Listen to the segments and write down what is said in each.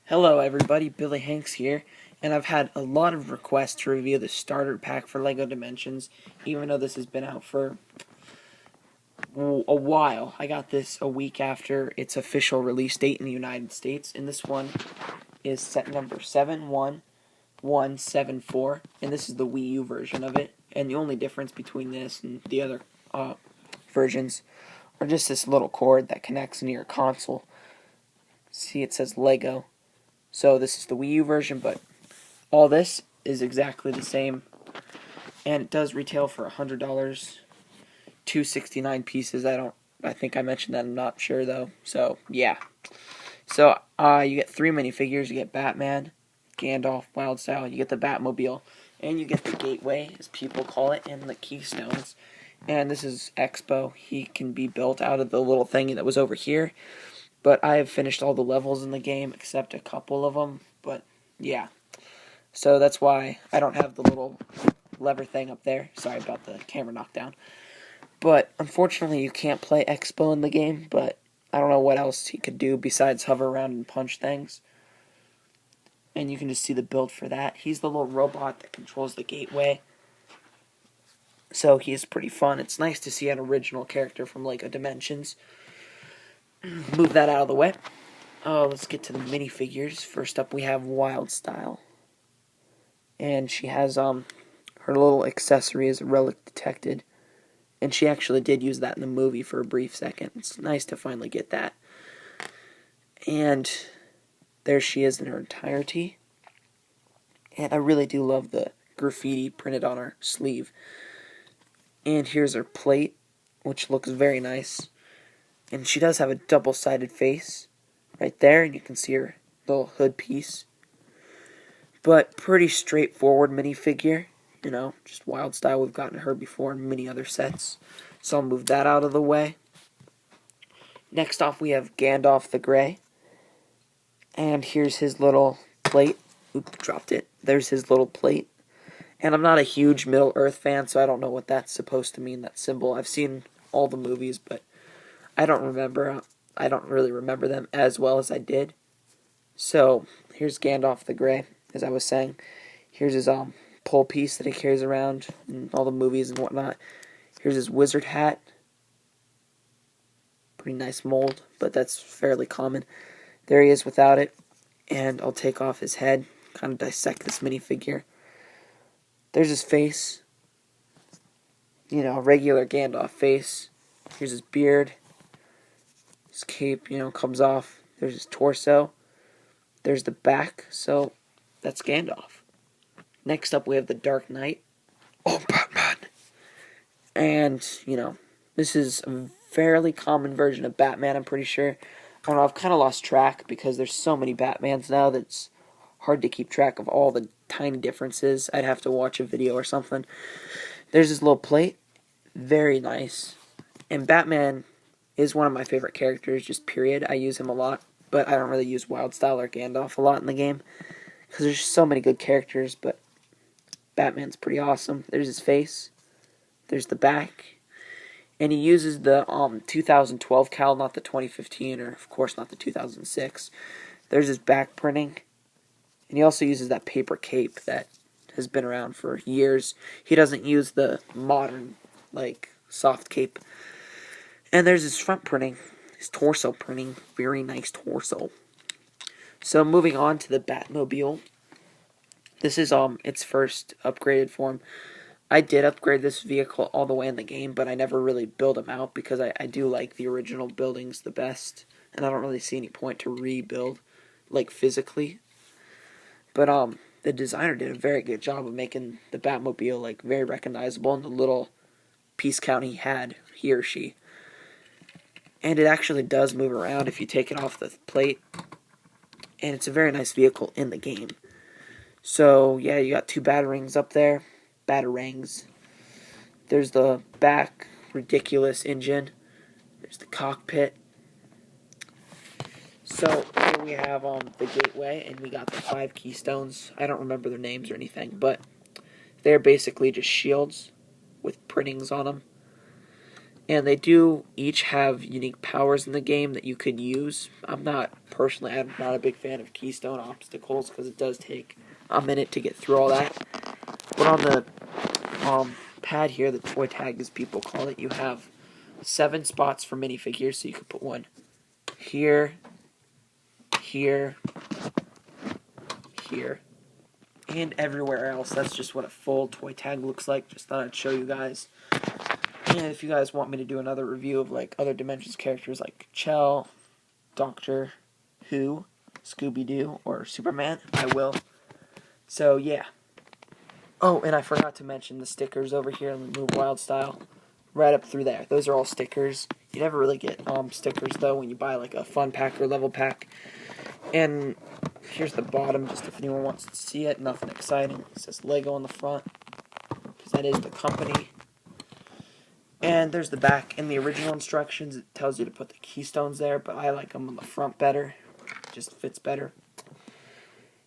Hello everybody, Billy Hanks here, and I've had a lot of requests to review the starter pack for LEGO Dimensions, even though this has been out for a while. I got this a week after its official release date in the United States, and this one is set number 71174, and this is the Wii U version of it, and the only difference between this and the other versions are just this little cord that connects into your console. See, it says LEGO. So this is the Wii U version, but all this is exactly the same, and it does retail for $100, 269 pieces. I think I mentioned that. I'm not sure though. So yeah. So you get 3 minifigures. You get Batman, Gandalf, Wildstyle. You get the Batmobile, and you get the Gateway, as people call it, and the Keystones. And this is Expo. He can be built out of the little thingy that was over here. But I have finished all the levels in the game except a couple of them. But yeah. So that's why I don't have the little lever thing up there. Sorry about the camera knockdown. But unfortunately you can't play Expo in the game. But I don't know what else he could do besides hover around and punch things. And you can just see the build for that. He's the little robot that controls the gateway. So he is pretty fun. It's nice to see an original character from LEGO Dimensions. Move that out of the way. Let's get to the minifigures. First up we have Wildstyle. And she has her little accessory as a relic detected. And she actually did use that in the movie for a brief second. It's nice to finally get that. And there she is in her entirety. And I really do love the graffiti printed on her sleeve. And here's her plate, which looks very nice. And she does have a double-sided face right there, and you can see her little hood piece. But pretty straightforward minifigure, you know, just Wildstyle. We've gotten her before in many other sets. So I'll move that out of the way. Next off we have Gandalf the Grey. And here's his little plate. Oop, dropped it. There's his little plate. And I'm not a huge Middle-earth fan, so I don't know what that's supposed to mean, that symbol. I've seen all the movies, but I don't really remember them as well as I did. So here's Gandalf the Grey, as I was saying. Here's his pole piece that he carries around in all the movies and whatnot. Here's his wizard hat. Pretty nice mold, but that's fairly common. There he is without it. And I'll take off his head, kind of dissect this minifigure. There's his face. You know, regular Gandalf face. Here's his beard. His cape, you know, comes off. There's his torso. There's the back. So that's Gandalf. Next up we have the Dark Knight. Oh, Batman! And, you know, this is a fairly common version of Batman, I'm pretty sure. I don't know, I've kind of lost track because there's so many Batmans now that it's hard to keep track of all the tiny differences. I'd have to watch a video or something. There's his little plate. Very nice. And Batman is one of my favorite characters, just period. I use him a lot, but I don't really use Wildstyle or Gandalf a lot in the game because there's just so many good characters, but Batman's pretty awesome. There's his face. There's the back. And he uses the 2012 cal, not the 2015, or of course not the 2006. There's his back printing. And he also uses that paper cape that has been around for years. He doesn't use the modern, like, soft cape. And there's his front printing, his torso printing. Very nice torso. So moving on to the Batmobile. This is its first upgraded form. I did upgrade this vehicle all the way in the game, but I never really build them out because I do like the original buildings the best. And I don't really see any point to rebuild, like, physically. But the designer did a very good job of making the Batmobile, like, very recognizable in the little piece count he or she. And it actually does move around if you take it off the plate. And it's a very nice vehicle in the game. So, yeah, you got 2 batarangs up there. Batarangs. There's the back ridiculous engine. There's the cockpit. So, here we have the gateway, and we got the 5 keystones. I don't remember their names or anything, but they're basically just shields with printings on them. And they do each have unique powers in the game that you could use. I'm not a big fan of Keystone obstacles because it does take a minute to get through all that. But on the pad here, the toy tag as people call it, you have 7 spots for minifigures, so you could put one here, here, here, and everywhere else. That's just what a full toy tag looks like. Just thought I'd show you guys. And if you guys want me to do another review of like other Dimensions characters like Chell, Doctor Who, Scooby-Doo, or Superman, I will. So yeah. Oh, and I forgot to mention the stickers over here in the Move Wild style. Right up through there. Those are all stickers. You never really get stickers though when you buy like a fun pack or level pack. And here's the bottom, just if anyone wants to see it. Nothing exciting. It says Lego on the front, because that is the company. And there's the back. In the original instructions, it tells you to put the keystones there, but I like them on the front better. It just fits better.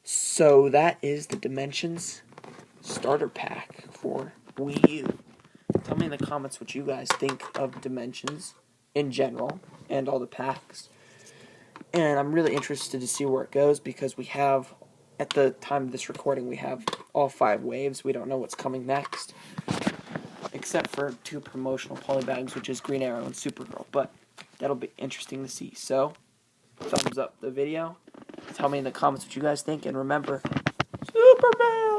So that is the Dimensions starter pack for Wii U. Tell me in the comments what you guys think of Dimensions in general and all the packs. And I'm really interested to see where it goes because we have, at the time of this recording, we have all 5 waves. We don't know what's coming next, except for 2 promotional polybags, which is Green Arrow and Supergirl. But that'll be interesting to see. So, thumbs up the video. Tell me in the comments what you guys think. And remember, Superman!